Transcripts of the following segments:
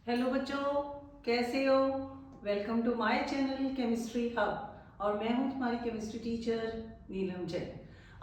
Hello बच्चों, कैसे हो। Welcome to my channel chemistry hub और मैं हूं तुम्हारी केमिस्ट्री टीचर नीलम जैन।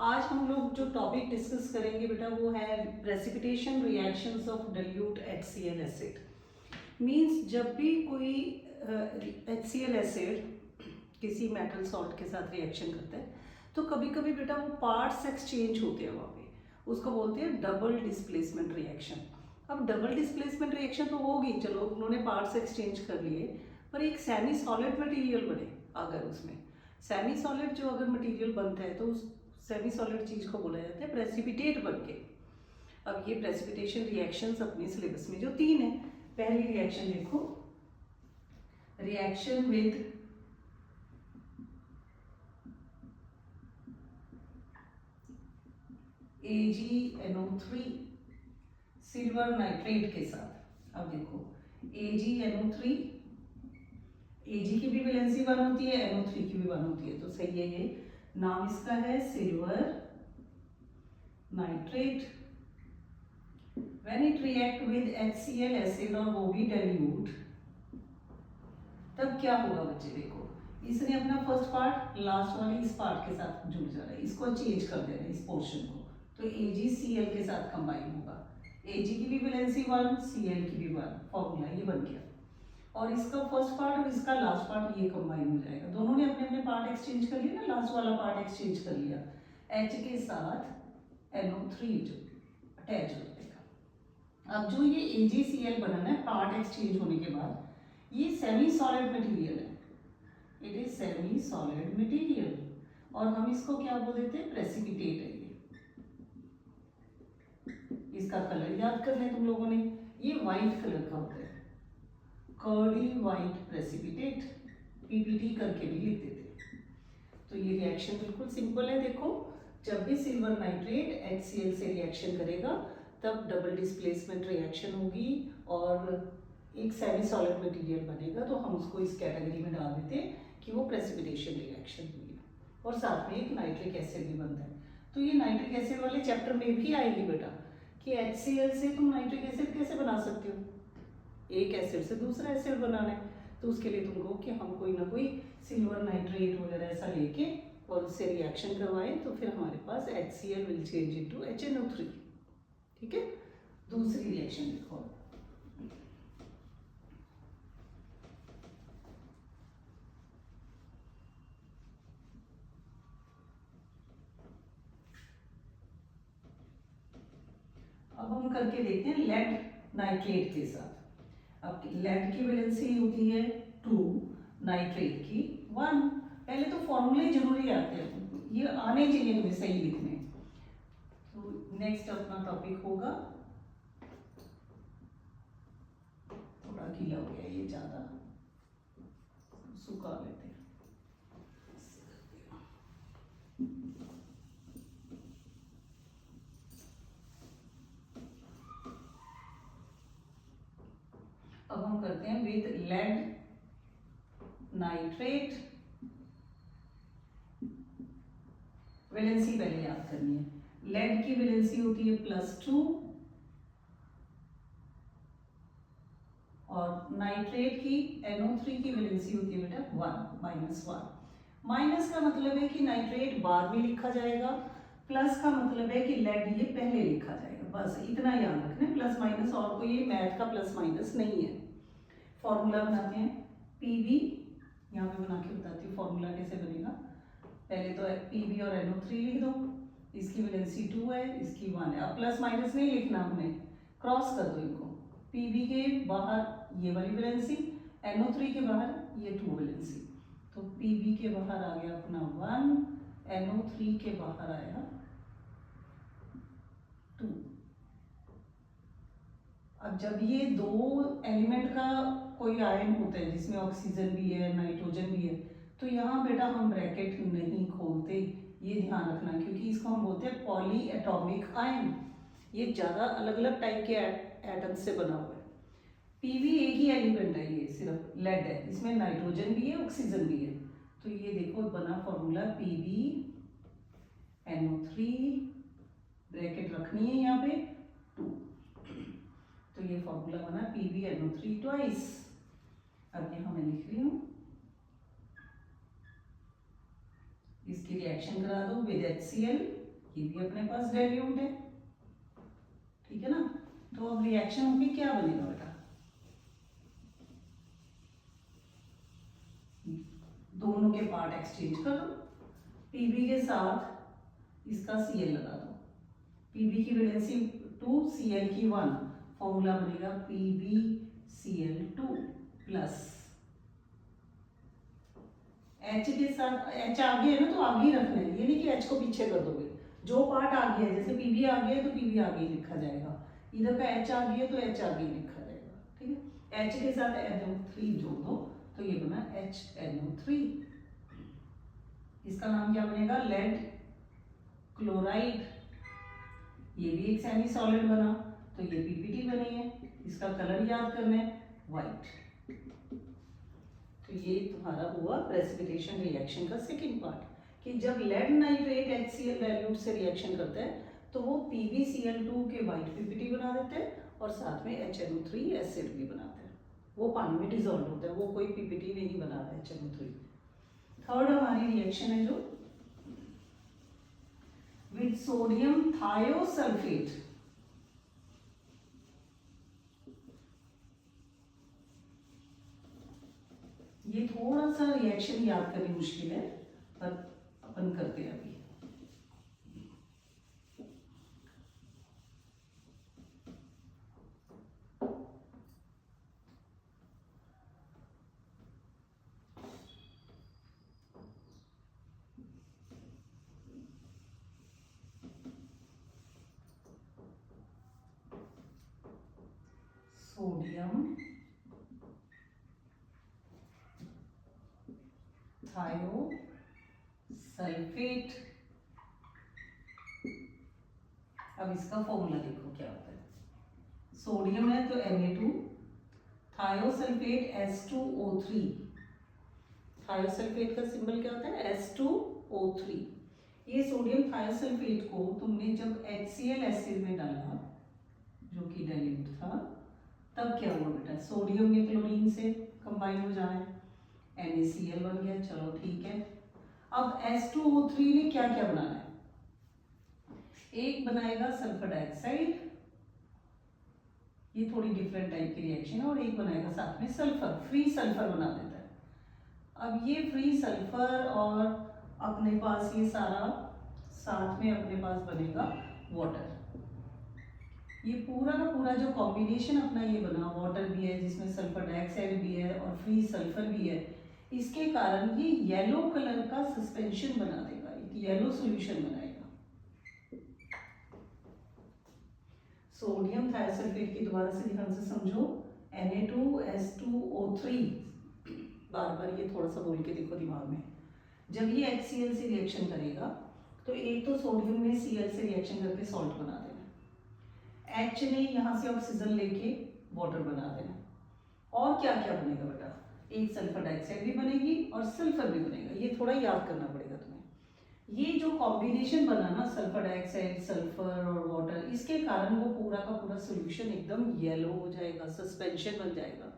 आज हम लोग जो टॉपिक डिस्कस करेंगे बेटा वो है precipitation reactions of dilute HCl acid. Means जब भी कोई HCl एसिड किसी मेटल सॉल्ट के साथ रिएक्शन करता है तो कभी कभी बेटा वो पार्ट्स एक्सचेंज होते हैं वहाँ पे, उसको बोलते हैं डबल डिस्प्लेसमेंट रिएक्शन। अब डबल डिस्प्लेसमेंट रिएक्शन तो होगी, चलो उन्होंने पार्ट्स एक्सचेंज कर लिए, पर एक सेमी सॉलिड मटेरियल बने अगर उसमें सेमी सॉलिड जो अगर मटेरियल बनता है तो उस सेमी सॉलिड चीज को बोला जाता है प्रेसिपिटेट बन के। अब ये प्रेसिपिटेशन रिएक्शंस अपने सिलेबस में जो 3 है, पहली रिएक्शन देखो, reaction with AgNO3 silver nitrate के साथ। अब देखो AgNO3, Ag की भी वैलेंसी 1 होती है, NO3 की भी 1 होती है, तो सही है। ये नाम इसका है silver nitrate. When it react with HCl acid और वो भी डाइल्यूट, तब क्या होगा बच्चे, देखो इसने अपना फर्स्ट पार्ट लास्ट वाली इस पार्ट के साथ जुड़ जा रहा है, इसको चेंज कर दे रहा है इस पोर्शन को, तो AgCl के साथ कंबाइन होगा। Ag की भी वैलेंसी 1, Cl की भी 1, फॉर्मूला ये बन गया। और इसका फर्स्ट पार्ट और इसका लास्ट पार्ट ये कंबाइन हो जाएगा, दोनों ने अपने अपने पार्ट एक्सचेंज कर लिया ना, लास्ट वाला पार्ट एक्सचेंज कर लिया, H के साथ NO3 जो अटैच हो जाएगा। अब जो ये AgCl बना है पार्ट एक्सचेंज होने के बाद, ये सेमी सॉलिड मटेरियल है, it is semi solid material, और हम इसको क्या बोल देते हैं, प्रेसिपिटेट है ये। इसका कलर याद कर लें तुम लोगों ने, ये व्हाइट कलर का होता है, कर्डी व्हाइट प्रेसिपिटेट, PPT करके भी लिख देते। तो ये रिएक्शन बिल्कुल सिंपल है। देखो जब भी सिल्वर नाइट्रेट HCl से रिएक्शन करेगा तब डबल डिस्प्लेसमेंट रिएक्शन होगी और एक सेमी सॉलिड मटेरियल बनेगा, तो हम उसको इस कैटेगरी में डाल देते हैं कि वो प्रेसिपिटेशन रिएक्शन हुई है, और साथ में एक नाइट्रिक एसिड भी बनता है। तो ये नाइट्रिक एसिड वाले चैप्टर में भी आएगी बेटा कि HCl से तुम नाइट्रिक एसिड कैसे बना सकते हो, एक एसिड से दूसरा एसिड बनाना है, तो उसके लिए तुम कहो कि हम कोई ना कोई सिल्वर नाइट्रेट वगैरह ऐसा लेके और उससे रिएक्शन करवाएं, तो फिर हमारे पास HCl will change into HNO3। ठीक है, दूसरी रिएक्शन देखो, अब हम करके देखते हैं लेड नाइट्रेट के साथ। अब लेड की वैलेंसी होती है 2, नाइट्रेट की 1। पहले तो फॉर्मूले जरूरी आते हैं, ये आने चाहिए तुम्हें सही लिखने। तो नेक्स्ट अपना टॉपिक होगा, थोड़ा गीला हो गया ये, ज्यादा सुखा लेते हैं। अब हम करते हैं विद लेड नाइट्रेट। वैलेंसी पहले याद करनी है, लेड की वैलेंसी होती है +2 और नाइट्रेट की NO3 की वैलेंसी होती है बेटा 1 -1। माइनस का मतलब है कि नाइट्रेट बाद में लिखा जाएगा, प्लस का मतलब है कि लेड ये पहले लिखा जाएगा, बस इतना याद रखना, प्लस माइनस, और कोई ये मैथ का प्लस माइनस नहीं है। फॉर्मूला बनाते हैं PV, यहाँ पे बना के बताती हूँ फॉर्मूला कैसे बनेगा। पहले तो PV और NO3 लिख दो, इसकी वैलेंसी 2 है, इसकी 1 है। अब प्लस माइनस नहीं लिखना, हमने क्रॉस कर दो इनको, PV के बाहर ये वाली वैलेंसी, NO3 के बाहर ये 2 वैलेंसी, तो PV के बाहर आ गया अपना 1, NO3 के बाहर आया 2। अब जब ये दो एलिमेंट का कोई आयन होता है जिसमें ऑक्सीजन भी है नाइट्रोजन भी है, तो यहाँ बेटा हम ब्रैकेट नहीं खोलते, ये ध्यान रखना, क्योंकि इसको हम बोलते हैं पॉली एटॉमिक आयन, ये ज़्यादा अलग अलग टाइप के एटम से बना हुआ है। PV एक ही एलिमेंट है, ये सिर्फ लेड है, इसमें नाइट्रोजन भी है ऑक्सीजन भी है, तो ये देखो बना फॉर्मूला PV NO3, ब्रैकेट रखनी है यहाँ पे 2, तो ये फॉर्मूला फॉर्मूला बना PbNO3 ट्वाइस। अब यहाँ मैं लिख रही हूँ, इसकी रिएक्शन करा दो विद HCl, ये भी अपने पास डाइल्यूट है, ठीक है ना। तो अब रिएक्शन होगी, क्या बनेगा बेटा, दोनों के पार्ट एक्सचेंज कर दो, Pb के साथ इसका Cl लगा दो, Pb की वैलेंसी 2, Cl की 1, फॉर्मूला बनेगा PbCl2 प्लस H के साथ, H आगे है ना तो आगे ही रखना है, ये नहीं कि H को पीछे कर दोगे। जो पार्ट आगे है, जैसे Pb आगे है तो Pb आगे ही लिखा जाएगा, इधर का H आगे है तो H आगे ही लिखा जाएगा, ठीक है। H के साथ NO3 जोड़ दो तो ये बना HNO3। इसका नाम क्या बनेगा, लेड क्लोराइड। ये भी एक सेमी सॉलिड बना, तो ये PPT बनी है। इसका कलर याद करना है, व्हाइट। तो ये तुम्हारा हुआ प्रेसिपिटेशन रिएक्शन का सेकंड पार्ट, कि जब लेड नाइट्रेट HCl डाइल्यूट से रिएक्शन करता है तो वो PbCl2 के व्हाइट PPT बना देते हैं और साथ में HNO3 एसिड भी बनाते हैं। वो पानी में डिजोल्व होता है, वो कोई PPT नहीं बना रहा है HNO3। थर्ड हमारी रिएक्शन है जो विद सोडियम थायोसल्फेट। ये थोड़ा सा रिएक्शन याद करनी मुश्किल है, पर अपन करते हैं अभी। Sodium thiosulphate. अब इसका फॉर्मूला देखो क्या होता है, सोडियम है तो Na2, थायोसल्फेट H2O3। थायोसल्फेट का सिंबल क्या होता है, H2O3। ये सोडियम थायोसल्फेट को तुमने जब HCl एसिड में डाला, जो कि डाइल्यूट था, तब क्या हुआ बेटा, सोडियम ने क्लोरीन से कंबाइन हो जाना है, NaCl बन गया, चलो ठीक है। अब H2O3 ने क्या क्या बनाना है, एक बनाएगा सल्फर डाइऑक्साइड, ये थोड़ी डिफरेंट टाइप की रिएक्शन है, और एक बनाएगा साथ में सल्फर, फ्री सल्फर बना देता है। अब ये फ्री सल्फर और अपने पास ये सारा साथ में अपने पास बनेगा वाटर। ये पूरा का पूरा जो कॉम्बिनेशन अपना ये बना, वाटर भी है जिसमें सल्फर डाइऑक्साइड भी है और फ्री सल्फर भी है, इसके कारण ये येलो कलर का सस्पेंशन बना देगा, एक येलो सॉल्यूशन बनाएगा। सोडियम थायोसल्फेट की दोबारा से ध्यान से समझो, Na2H2O3, बार बार ये थोड़ा सा बोल के देखो दिमाग में। जब ये HCl से रिएक्शन करेगा तो एक तो सोडियम ने Cl से रिएक्शन करके सॉल्ट बना देना, H ने यहाँ से ऑक्सीजन लेके वाटर बना देना, और क्या क्या बनेगा बेटा, एक सल्फर डाइऑक्साइड भी बनेगी और सल्फर भी बनेगा। ये थोड़ा याद करना पड़ेगा तुम्हें। ये जो कॉम्बिनेशन बना ना, सल्फर डाइऑक्साइड, सल्फर और वाटर, इसके कारण वो पूरा का पूरा सॉल्यूशन एकदम येलो हो जाएगा, सस्पेंशन बन जाएगा।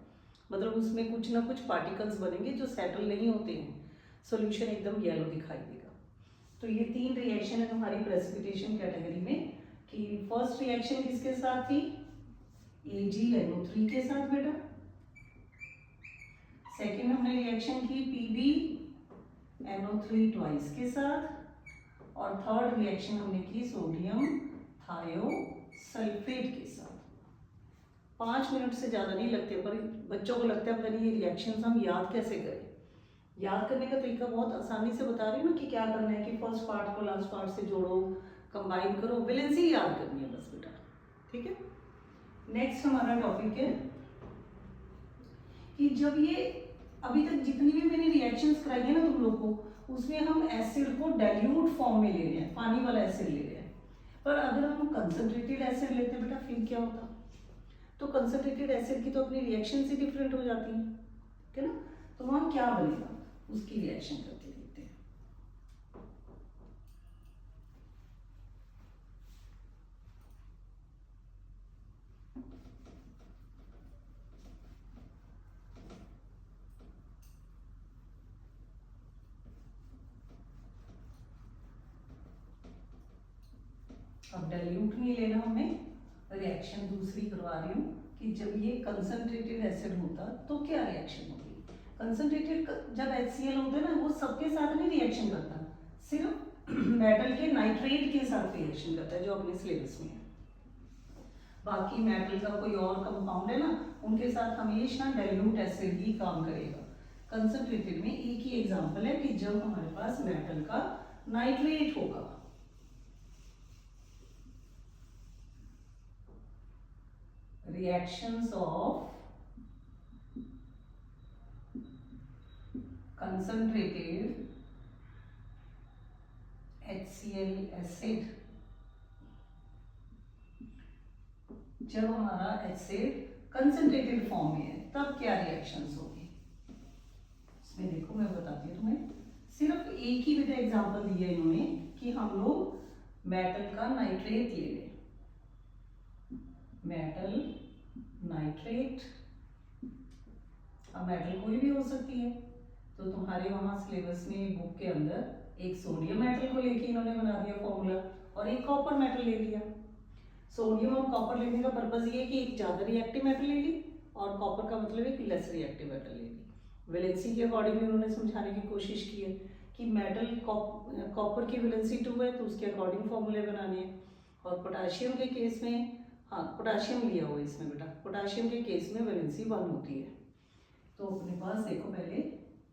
मतलब उसमें कुछ ना कुछ पार्टिकल्स बनेंगे जो सेटल नहीं होते हैं, सॉल्यूशन एकदम येलो दिखाई देगा। तो ये तीन रिएक्शन है तुम्हारी प्रेसिपिटेशन कैटेगरी में, कि फर्स्ट रिएक्शन किसके साथ थी, AgNO3 के साथ बेटा। सेकेंड हमने रिएक्शन की PbNO3 ट्वाइस के साथ, और थर्ड रिएक्शन हमने की सोडियम थायोसल्फेट के साथ। 5 मिनट से ज़्यादा नहीं लगते, पर बच्चों को लगता है पता नहीं ये रिएक्शंस हम याद कैसे करें। याद करने का तरीका बहुत आसानी से बता रही हूँ ना, कि क्या करना है कि फर्स्ट पार्ट को लास्ट पार्ट से जोड़ो, कंबाइन करो, वैलेंसी याद करनी है बस बेटा, ठीक है। नेक्स्ट हमारा टॉपिक है कि जब ये अभी तक जितनी भी मैंने रिएक्शंस कराई है ना तुम लोग को, उसमें हम एसिड को डाइल्यूट फॉर्म में ले रहे हैं, पानी वाला एसिड ले रहे हैं। पर अगर हम कंसंट्रेटेड एसिड लेते बेटा फिर क्या होता, तो कंसंट्रेटेड एसिड की तो अपनी रिएक्शन से डिफरेंट हो जाती है, ठीक है ना। तो वहां क्या बनेगा उसकी रिएक्शन करके देखते हैं। अब डाइल्यूट नहीं लेना हमें, रिएक्शन दूसरी करवा रही हूँ कि जब ये कंसंट्रेटेड एसिड होता तो क्या रिएक्शन होगी। कंसंट्रेटेड जब HCl होता है ना, वो सबके साथ नहीं रिएक्शन करता, सिर्फ मेटल के नाइट्रेट के साथ रिएक्शन करता है जो अपने सिलेबस में है। बाकी मेटल का कोई और कंपाउंड है ना, उनके साथ हमेशा डाइल्यूट एसिड ही काम करेगा। कंसंट्रेटेड में एक ही एग्जांपल है कि जब हमारे पास मेटल का नाइट्रेट होगा, reactions of concentrated HCl acid, जब हमारा एसिड कंसंट्रेटेड फॉर्म में है तब क्या रिएक्शंस होगी। इसमें देखो मैं बताती हूँ तुम्हें, सिर्फ एक ही बेटा एग्जांपल दिया इन्होंने कि हम लोग मेटल का नाइट्रेट ले लें, मेटल नाइट्रेट। अब मेटल कोई भी हो सकती है, तो तुम्हारे वहां सिलेबस में बुक के अंदर एक सोडियम मेटल को लेके इन्होंने बना दिया फॉर्मूला, और एक कॉपर मेटल ले लिया। सोडियम और कॉपर लेने का पर्पज ये कि एक ज़्यादा रिएक्टिव मेटल ले ली, और कॉपर का मतलब है कि लेस रिएक्टिव मेटल ले ली। वैलेंसी के अकॉर्डिंगली उन्होंने समझाने की कोशिश की है कि मेटल कॉपर की वैलेंसी 2 है तो उसके अकॉर्डिंग फॉर्मूले बनाने हैं। और पोटाशियम के केस में, हाँ पोटाशियम लिया हुआ इसमें बेटा, पोटाशियम के केस में वैलेंसी 1 होती है। तो अपने पास देखो पहले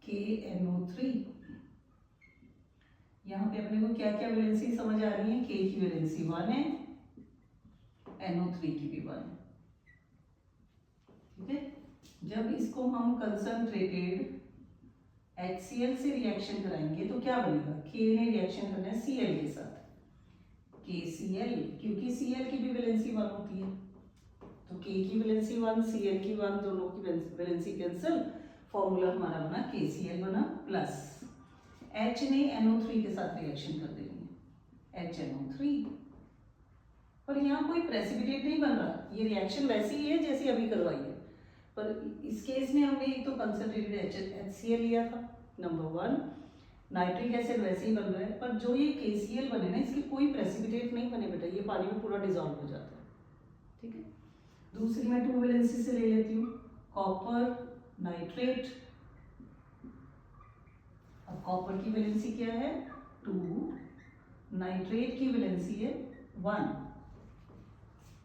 KNO3, यहाँ पे अपने को क्या क्या वैलेंसी समझ आ रही है। K की वैलेंसी 1 है, NO3 की भी 1 है, ठीक है। जब इसको हम कंसंट्रेटेड HCl से रिएक्शन कराएंगे तो क्या बनेगा, K ने रिएक्शन करना है Cl के साथ, KCl, क्योंकि Cl की भी वैलेंसी 1 होती है, तो K की वैलेंसी 1, Cl की 1, दोनों की वैलेंसी कैंसिल, फॉर्मूला हमारा बना KCl बना, प्लस H ने NO3 के साथ रिएक्शन कर देनी है, HNO3। पर यहाँ कोई प्रेसिपिटेट नहीं बन रहा, ये रिएक्शन वैसी ही है जैसी अभी करवाई है, पर इस केस में हमने एक तो कंसंट्रेटेड HCl लिया था, नंबर 1, नाइट्रिक एसिड वैसे ही बन रहा है, पर जो ये KCl बने ना, इसके कोई प्रेसिपिटेट नहीं बने बेटा, ये पानी में पूरा डिजॉल्व हो जाता है, ठीक है। दूसरी मैं 2 वैलेंसी से ले लेती हूँ, कॉपर नाइट्रेट। अब कॉपर की वैलेंसी क्या है 2, नाइट्रेट की वैलेंसी है 1।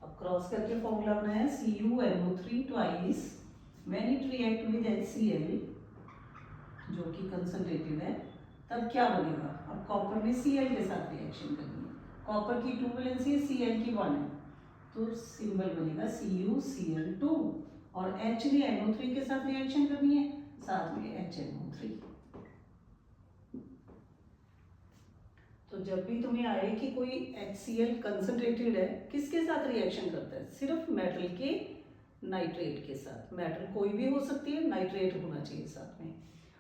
अब क्रॉस करके फॉर्मूला बनाया CuNO3 twice, when it react with HCl जो कि कंसंट्रेटेड है, तब क्या बनेगा। अब कॉपर ने Cl के साथ रिएक्शन करनी है, कॉपर की 2 वैलेंसी है, Cl की 1 है, तो सिंबल बनेगा CuCl2, और H ने NO3 के साथ रिएक्शन करनी है, साथ में HNO3। तो जब भी तुम्हें आए कि कोई HCl कंसंट्रेटेड है, किसके साथ रिएक्शन करता है, सिर्फ मेटल के नाइट्रेट के साथ। मेटल कोई भी हो सकती है, नाइट्रेट होना चाहिए साथ में,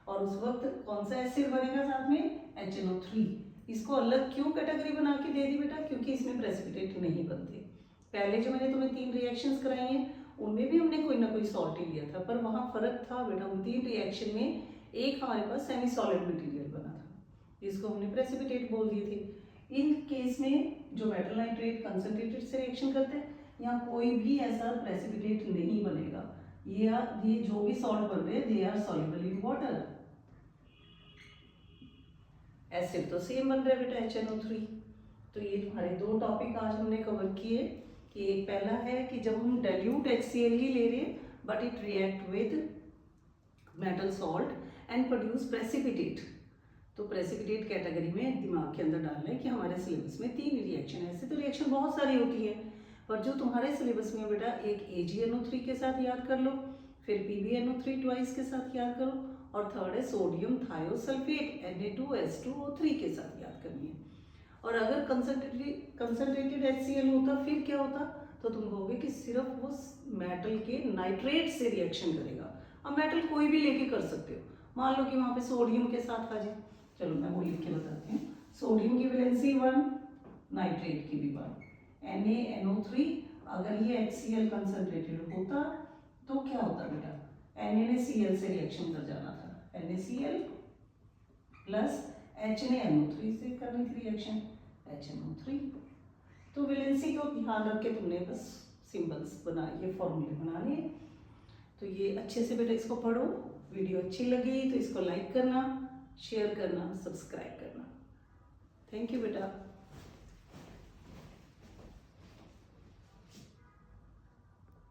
और उस वक्त कौन सा एसिड बनेगा साथ में, HNO3। इसको अलग क्यों कैटेगरी बना के दे दी बेटा, क्योंकि इसमें प्रेसिपिटेट नहीं बनते। पहले जो मैंने तुम्हें 3 रिएक्शंस कराई हैं उनमें भी हमने कोई ना कोई सॉल्ट ही लिया था, पर वहाँ फर्क था बेटा, उन 3 रिएक्शन में एक हमारे पास सेमी सॉलिड मटेरियल बना था जिसको हमने प्रेसिपिटेट बोल दिए थे। इन केस में जो मेटल नाइट्रेट कंसंट्रेटेड से रिएक्शन करते हैं, यहाँ कोई भी ऐसा प्रेसिपिटेट नहीं बनेगा, ये जो भी सॉल्ट बन रहे हैं they are soluble in water. Acid तो सेम बन रहा है बेटा HNO3। तो ये तुम्हारे 2 टॉपिक आज हमने कवर किए, कि एक पहला है कि जब हम डाइल्यूट HCl ही ले रहे हैं but it react with metal salt and produce precipitate, तो प्रेसिपिटेट कैटेगरी में दिमाग के अंदर डालना है कि हमारे सिलेबस में 3 रिएक्शन है। ऐसे तो रिएक्शन बहुत सारी होती है, पर जो तुम्हारे सिलेबस में बेटा एक AgNO3 के साथ याद कर लो, फिर PbNO3 ट्वाइस के साथ याद करो, और थर्ड है सोडियम थायोसल्फेट Na2H2O3 के साथ याद करनी है। और अगर कंसंट्रेटेड HCl होता फिर क्या होता, तो तुम कहोगे कि सिर्फ वो मेटल के नाइट्रेट से रिएक्शन करेगा। अब मेटल कोई भी लेके कर सकते हो, मान लो कि वहाँ पे सोडियम के साथ आ जाए, चलो मैं वो लिख के बताती हूँ। सोडियम की वैलेंसी 1, नाइट्रेट की भी 1, NaNO3। अगर ये HCl कंसंट्रेटेड होता तो क्या होता बेटा, Na ने Cl से रिएक्शन कर जाना था, NaCl प्लस H ने NO3 से करनी थी रिएक्शन, HNO3। तो वैलेंसी को ध्यान रख के तुमने बस सिंबल्स बना, ये फॉर्मूले बनाने हैं। तो ये अच्छे से बेटा इसको पढ़ो। वीडियो अच्छी लगी तो इसको लाइक करना, शेयर करना, सब्सक्राइब करना। थैंक यू बेटा।